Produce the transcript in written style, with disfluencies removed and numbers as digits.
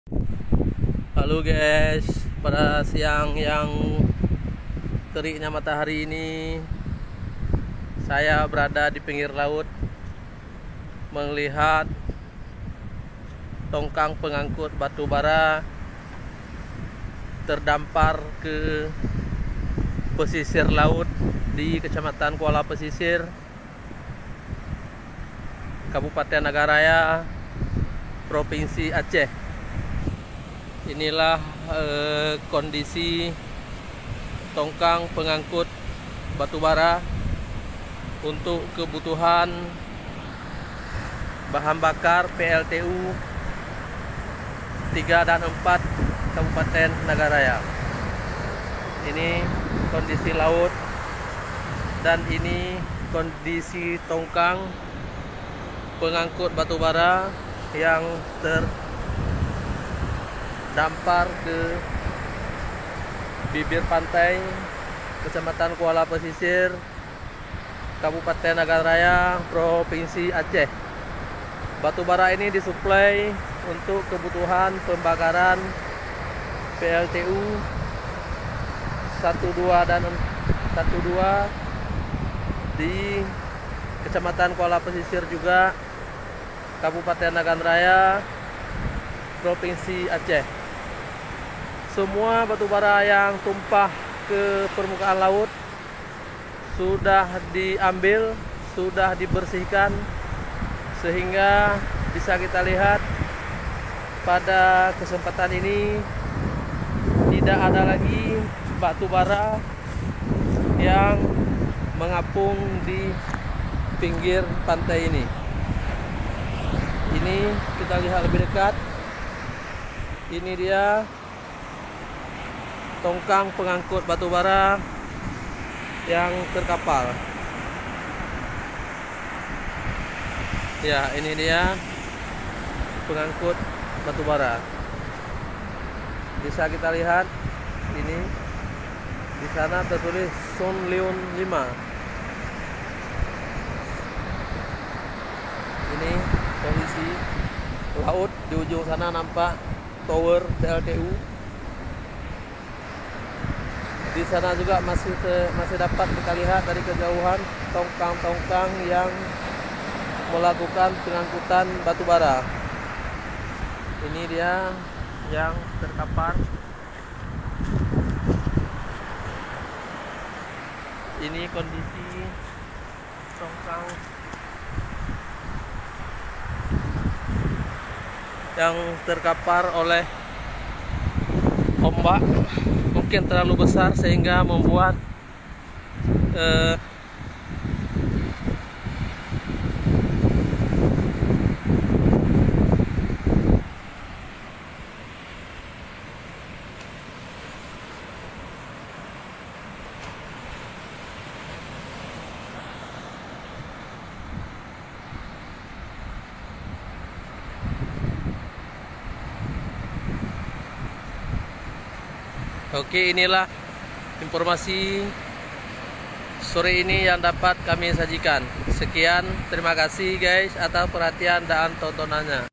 Halo guys, pada siang yang teriknya matahari ini saya berada di pinggir laut melihat tongkang pengangkut batu bara terdampar ke pesisir laut di Kecamatan Kuala Pesisir, Kabupaten Nagaraya, Provinsi Aceh. Inilah kondisi tongkang pengangkut batu bara untuk kebutuhan bahan bakar PLTU 3 dan 4 Kabupaten Nagaraya. Ini kondisi laut dan ini kondisi tongkang pengangkut batu bara yang terdampar ke bibir pantai Kecamatan Kuala Pesisir, Kabupaten Nagaraya, Provinsi Aceh. Batu bara ini disuplai untuk kebutuhan pembakaran PLTU 12 dan 12 di Kecamatan Kuala Pesisir juga, Kabupaten Nagaraya, Provinsi Aceh. Semua batu bara yang tumpah ke permukaan laut sudah diambil, sudah dibersihkan, sehingga bisa kita lihat pada kesempatan ini tidak ada lagi batu bara yang mengapung di pinggir pantai ini. Ini kita lihat lebih dekat. Ini dia tongkang pengangkut batu bara yang terkapar. Ya, ini dia pengangkut batu bara. Bisa kita lihat ini, di sana tertulis Sun Leon 5. Ini kondisi laut, di ujung sana nampak tower PLTU. Di sana juga masih dapat kita lihat dari kejauhan tongkang-tongkang yang melakukan pengangkutan batu bara. Ini dia yang terkapar. Ini kondisi tongkang yang terkapar oleh ombak, mungkin terlalu besar sehingga membuat Oke, inilah informasi sore ini yang dapat kami sajikan. Sekian, terima kasih guys atas perhatian dan tontonannya.